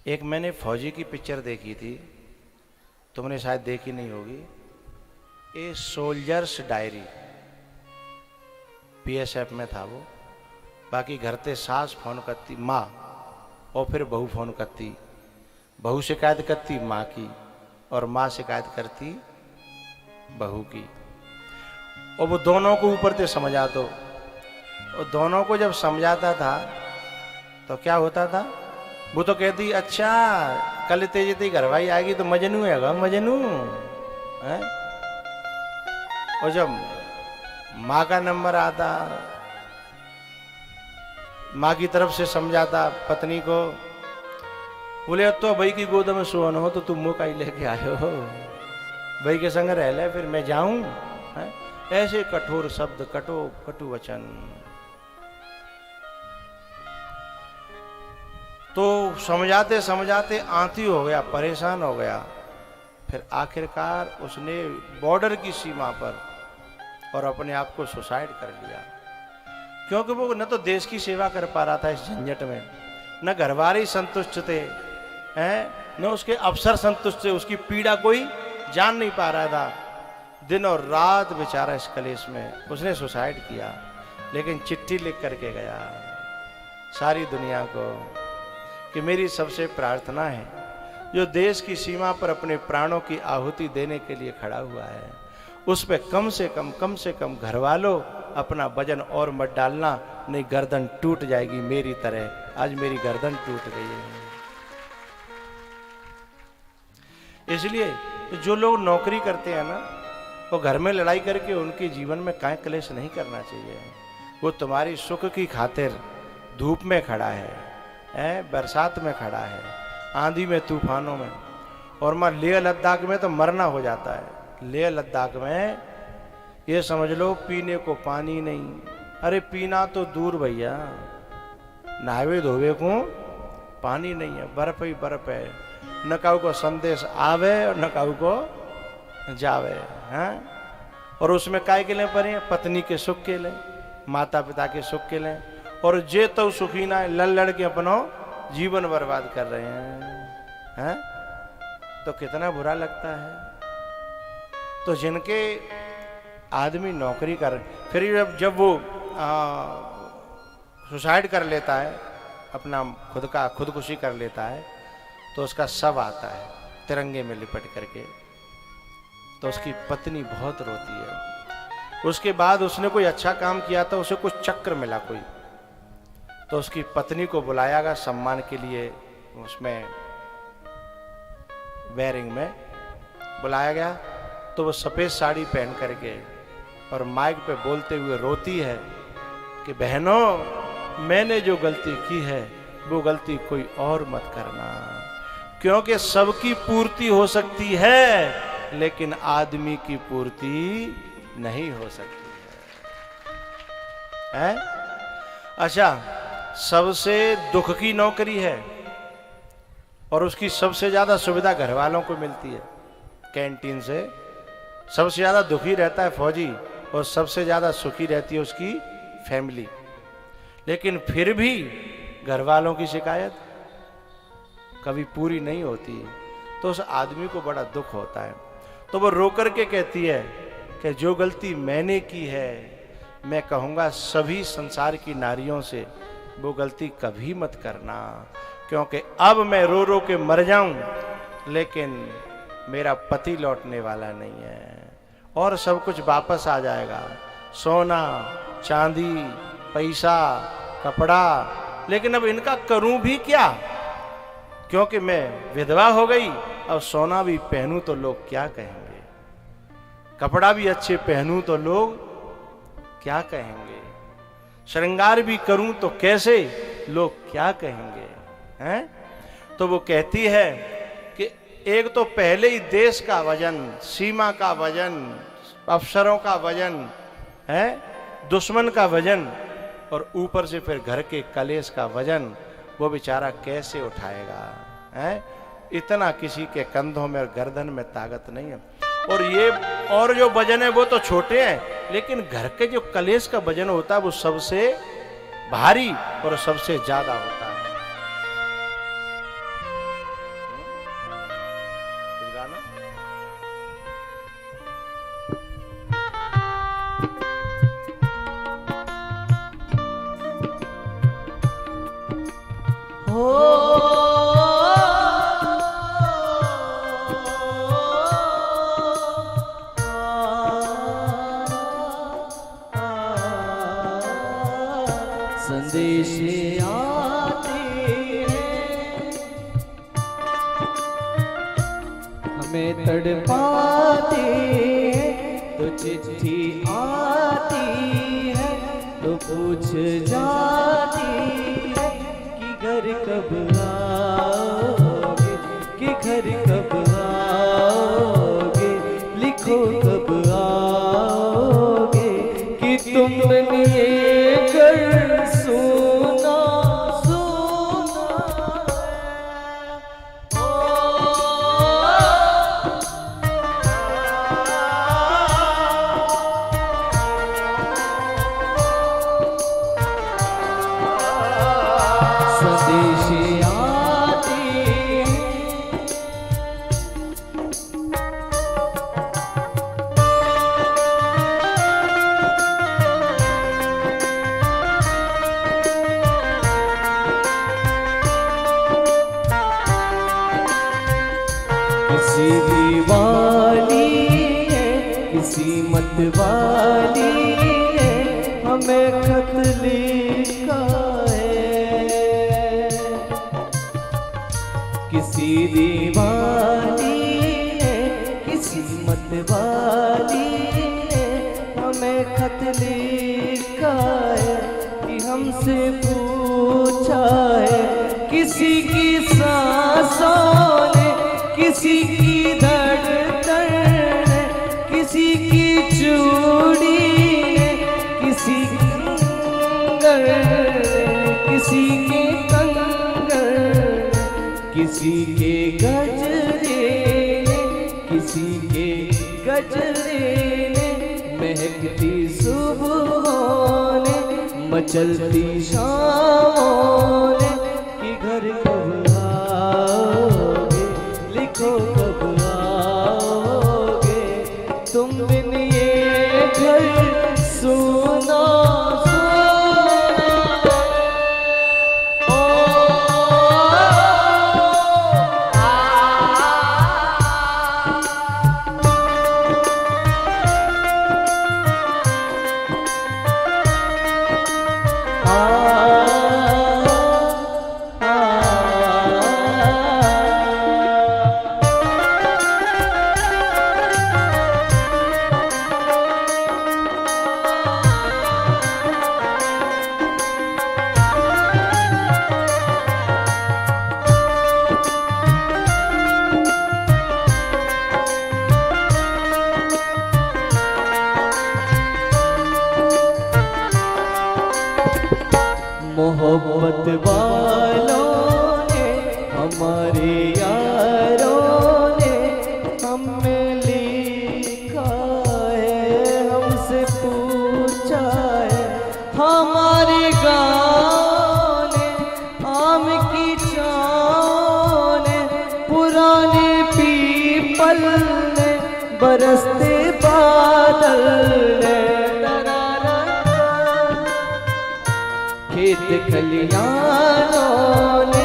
एक मैंने फौजी की पिक्चर देखी थी, तुमने शायद देखी नहीं होगी, ए सोल्जर्स डायरी। बीएसएफ में था वो। बाकी घर ते सास फोन करती माँ, और फिर बहू फोन करती, बहू शिकायत करती माँ की, और माँ शिकायत करती बहू की। और वो दोनों को ऊपर से समझा दो। और दोनों को जब समझाता था तो क्या होता था, वो तो कहती अच्छा कल तेजी घरवाई आएगी तो मजनू है, मजनू है। और जब माँ का नंबर आता, माँ की तरफ से समझाता पत्नी को, बोले तो भाई की गोद में सोन हो तो तुम मुँह का ही लेके आए हो, भाई के संग रह ले फिर मैं जाऊं। ऐसे कठोर शब्द, कटु वचन। तो समझाते समझाते आंती हो गया, परेशान हो गया। फिर आखिरकार उसने बॉर्डर की सीमा पर और अपने आप को सुसाइड कर लिया, क्योंकि वो न तो देश की सेवा कर पा रहा था इस झंझट में, न घरवाले संतुष्ट थे, न उसके अफसर संतुष्ट थे, उसकी पीड़ा कोई जान नहीं पा रहा था। दिन और रात बेचारा इस कलेश में उसने सुसाइड किया। लेकिन चिट्ठी लिख करके गया सारी दुनिया को कि मेरी सबसे प्रार्थना है, जो देश की सीमा पर अपने प्राणों की आहुति देने के लिए खड़ा हुआ है, उस पे कम से कम घर वालों अपना वजन और मत डालना, नहीं गर्दन टूट जाएगी मेरी तरह। आज मेरी गर्दन टूट गई है। इसलिए जो लोग नौकरी करते हैं ना, वो घर में लड़ाई करके उनके जीवन में काहे क्लेश नहीं करना चाहिए। वो तुम्हारी सुख की खातिर धूप में खड़ा है, बरसात में खड़ा है, आंधी में, तूफानों में। और मां लेह लद्दाख में तो मरना हो जाता है। लेह लद्दाख में ये समझ लो पीने को पानी नहीं। अरे पीना तो दूर भैया, नहावे धोवे को पानी नहीं है, बर्फ ही बर्फ है। न काऊ को संदेश आवे और न काऊ को जावे, हैं। और उसमें काय के लिए पड़े, पत्नी के सुख के लिए, माता पिता के सुख के लिए। और जे तो सुखी ना लड़ लड़ के अपनो जीवन बर्बाद कर रहे हैं, तो कितना बुरा लगता है। तो जिनके आदमी नौकरी कर, फिर जब वो सुसाइड कर लेता है, अपना खुदकुशी कर लेता है, तो उसका शव आता है तिरंगे में लिपट करके। तो उसकी पत्नी बहुत रोती है। उसके बाद उसने कोई अच्छा काम किया था, उसे कुछ चक्र मिला कोई, तो उसकी पत्नी को बुलाया गया सम्मान के लिए, उसमें वेयरिंग में बुलाया गया। तो वो सफ़ेद साड़ी पहन करके और माइक पे बोलते हुए रोती है कि बहनों, मैंने जो गलती की है वो गलती कोई और मत करना, क्योंकि सबकी पूर्ति हो सकती है लेकिन आदमी की पूर्ति नहीं हो सकती है। अच्छा, सबसे दुख की नौकरी है और उसकी सबसे ज्यादा सुविधा घर वालों को मिलती है। कैंटीन से सबसे ज्यादा दुखी रहता है फौजी और सबसे ज्यादा सुखी रहती है उसकी फैमिली। लेकिन फिर भी घर वालों की शिकायत कभी पूरी नहीं होती, तो उस आदमी को बड़ा दुख होता है। तो वो रो करके कहती है कि जो गलती मैंने की है, मैं कहूँगा सभी संसार की नारियों से वो गलती कभी मत करना, क्योंकि अब मैं रो रो के मर जाऊं लेकिन मेरा पति लौटने वाला नहीं है और सब कुछ वापस आ जाएगा, सोना चांदी पैसा कपड़ा, लेकिन अब इनका करूं भी क्या, क्योंकि मैं विधवा हो गई। अब सोना भी पहनूं तो लोग क्या कहेंगे, कपड़ा भी अच्छे पहनूं तो लोग क्या कहेंगे, श्रृंगार भी करूं तो कैसे, लोग क्या कहेंगे, हैं। तो वो कहती है कि एक तो पहले ही देश का वजन, सीमा का वजन, अफसरों का वजन है, दुश्मन का वजन, और ऊपर से फिर घर के कलेश का वजन, वो बेचारा कैसे उठाएगा, है। इतना किसी के कंधों में और गर्दन में ताकत नहीं है। और जो वजन है वो तो छोटे हैं, लेकिन घर के जो कलेश का वजन होता है वो सबसे भारी और सबसे ज्यादा होता है। में तड़पाते हैं, तो चिट्ठी आती है तो पूछ जाती है कि घर कब आओगे, कि घर कब आओगे, लिखो कब आओगे, कि तुमने ये घर सुना सुना संदेश आते किसी दीवानी है, किसी मत वाली है, हमें खत लिखा है। किसी दीवानी है, किसी मत वाली है, हमें खत लिखा है कि हमसे पूछा है। किसी की सांसों ने, किसी की धड़कन ने, किसी की चूड़ी ने, किसी की कंगन, किसी के कंगन, किसी के गजरे ने, किसी के गजरे ने, महकती सुबहों ने, मचलती शामों ने, कि घर कब आओगे, लिखो कब आओगे, तुम बिन ये घर सुना मोहब्बत वालों ने, हमारे यारों ने हमें लिखा है, हमसे पूछा है। हमारे गाँव ने, आम की छाँव ने, पुराने पीपल ने, बरसते बादल ने, खेत खलियानों ने,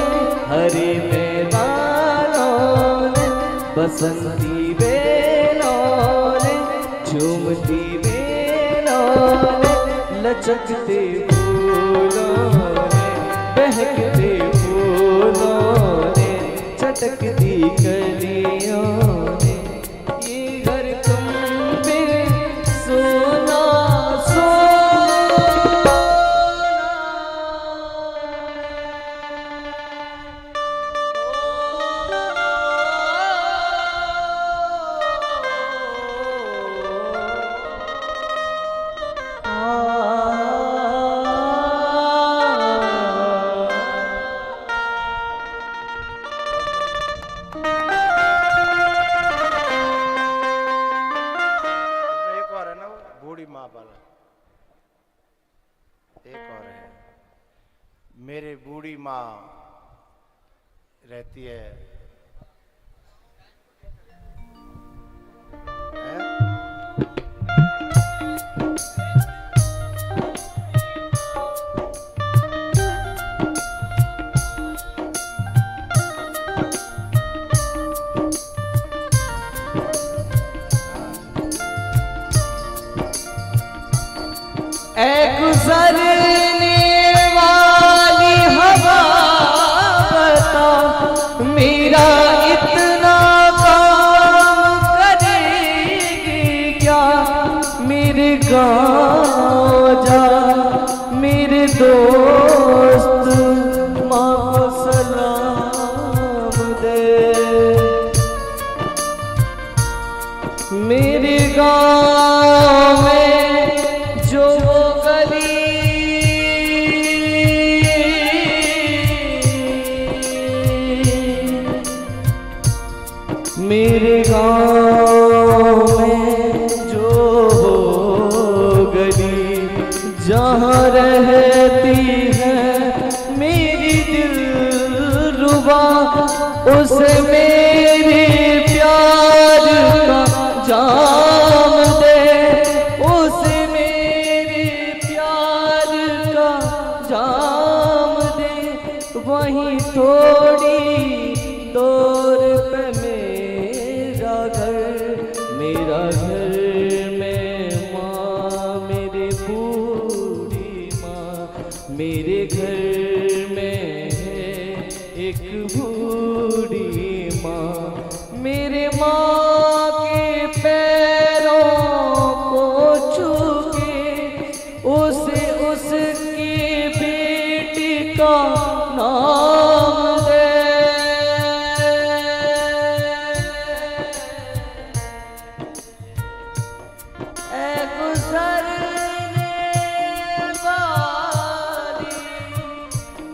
हरे मैदानों ने, बसंती बेलों ने, झूमती बेलों ने, लचकते फूलों ने, बहकते फूलों ने, चटकती कलियों ने, ये घर तुम बिन सोना मेरे बूढ़ी माँ रहती है, गुजरने वाली हवा बता, मेरा इतना काम मेरे गाँव में जो वो गली मेरे गाँव में जो वो गली जहाँ रहती है मेरी दिलरुबा उसे मेरे प्यार का जाम दे, उसे मेरे प्यार का जाम दे। वहीं थोड़ी दूर पे मेरा घर में माँ मेरे बूढ़ी माँ, मेरे घर में है एक बूढ़ी माँ। मेरे माँ के पैरों को छू के उसे उसकी बेटी का नाम दे।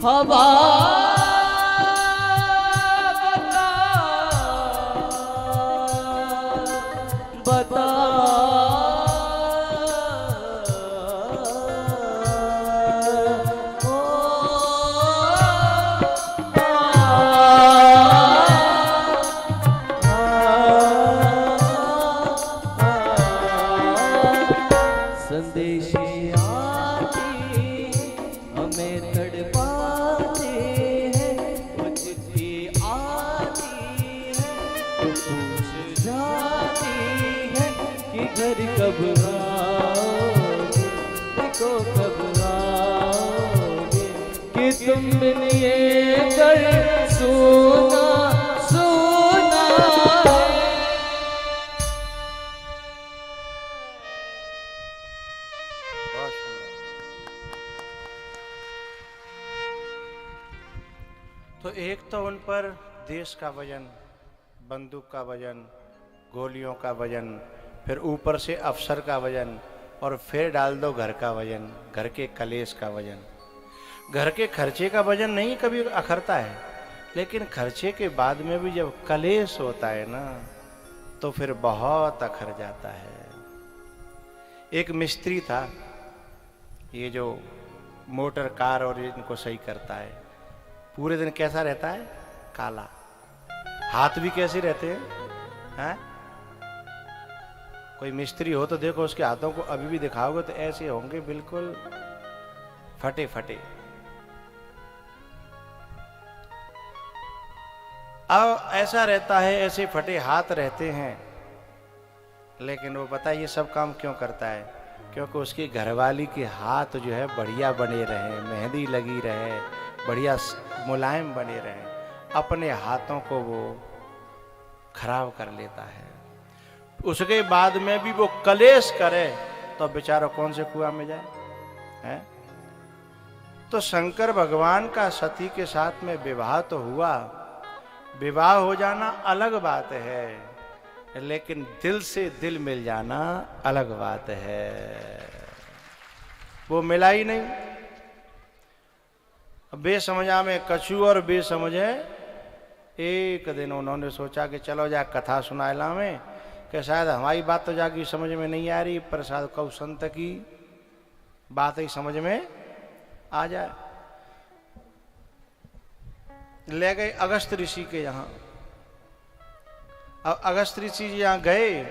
हवा बता संदेश आती हमें तड़पाते हैं, कुछ भी आती है तो पूछ जाती है कि घर कब आओगे, देखो कब आओगे, कि तुम बिन ये घर सोना सोना है। तो एक तो उन पर देश का वजन, बंदूक का वजन, गोलियों का वजन, फिर ऊपर से अफसर का वजन, और फिर डाल दो घर का वजन, घर के कलेश का वजन। घर के खर्चे का वजन नहीं कभी अखरता है, लेकिन खर्चे के बाद में भी जब कलेश होता है ना तो फिर बहुत अखर जाता है। एक मिस्त्री था, ये जो मोटर कार और इनको सही करता है, पूरे दिन कैसा रहता है? काला। हाथ भी कैसे रहते हैं? कोई मिस्त्री हो तो देखो उसके हाथों को अभी भी दिखाओगे तो ऐसे होंगे, बिल्कुल फटे फटे। अब ऐसा रहता है, ऐसे फटे हाथ रहते हैं, लेकिन वो पता है ये सब काम क्यों करता है? क्योंकि उसकी घरवाली के हाथ जो है बढ़िया बने रहे, मेहंदी लगी रहे, बढ़िया मुलायम बने रहे। अपने हाथों को वो खराब कर लेता है। उसके बाद में भी वो कलेश करे तो बेचारा कौन से कुआं में जाए? हैं? तो शंकर भगवान का सती के साथ में विवाह तो हुआ, विवाह हो जाना अलग बात है, लेकिन दिल से दिल मिल जाना अलग बात है। वो मिला ही नहीं। बेसमझा में कछू और बेसमझे एक दिन उन्होंने सोचा कि चलो जा कथा सुनाएला में, कि शायद हमारी बात तो जाके समझ में नहीं आ रही, पर शायद कौ संत की बात ही समझ में आ जाए। ले गए अगस्त ऋषि के यहाँ। अब अगस्त ऋषि जी यहाँ गए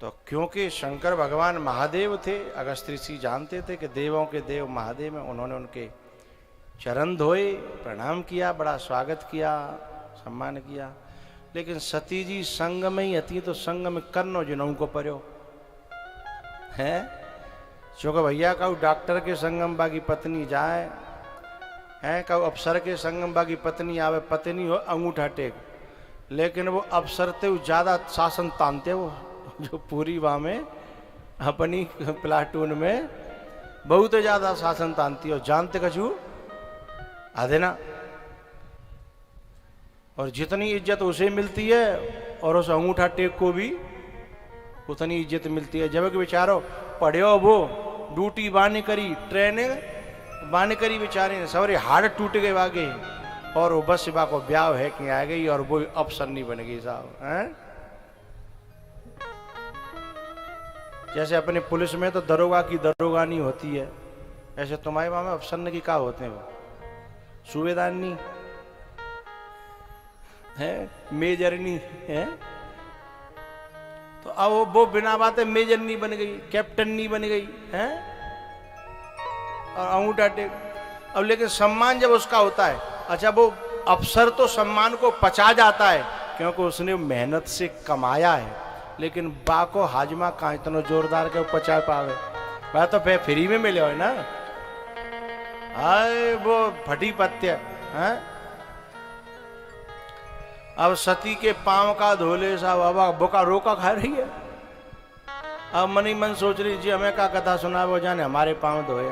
तो क्योंकि शंकर भगवान महादेव थे, अगस्त ऋषि जानते थे कि देवों के देव महादेव में, उन्होंने उनके चरण धोए, प्रणाम किया, बड़ा स्वागत किया, सम्मान किया। लेकिन सती जी संग में ही हती तो संग में करनो जिनों को पर्यो है। क्योंकि भैया कहू डॉक्टर के संगम बाकी पत्नी जाए है, कहू अफसर के संगम बाकी पत्नी आवे, पत्नी हो अंगूठा टेक, लेकिन वो अफसर ते ज्यादा शासन तानते, वो जो पूरी वहां में अपनी प्लाटून में बहुत ज्यादा शासन तानती हो, जानते कछू आधे ना। और जितनी इज्जत उसे मिलती है और उस अंगूठा टेक को भी उतनी इज्जत मिलती है। जब कि बेचारो पढ़ियो वो ड्यूटी बाने करी, ट्रेन बाने करी बेचारे ने, सवरे हाड़ टूट गए वागे, और वो बस बा को ब्याह है कि आ गई और वो अफसर नहीं बन गई साहब हैं। जैसे अपने पुलिस में तो दरोगा की दरोगानी होती है, ऐसे तुम्हारे वहां में अफसर की क्या होते हैं, वो सूबेदार नहीं है, मेजर नहीं है। तो अब वो बिना बातें मेजर नहीं बन गई, कैप्टन नहीं बन गई है, और अंगूठा टेक। अब लेकिन सम्मान जब उसका होता है, अच्छा वो अफसर तो सम्मान को पचा जाता है क्योंकि उसने मेहनत से कमाया है, लेकिन बा को हाजमा कहाँ इतना जोरदार के पचा पावे, वह तो फ्री में मिले हो ना, हाय वो फटी पत्ते हैं। अब सती के पांव का धोले साहब, अब बोका रोका खा रही है। अब मन ही मन सोच रही जी हमें क्या कथा सुना, वो जाने हमारे पांव धोए।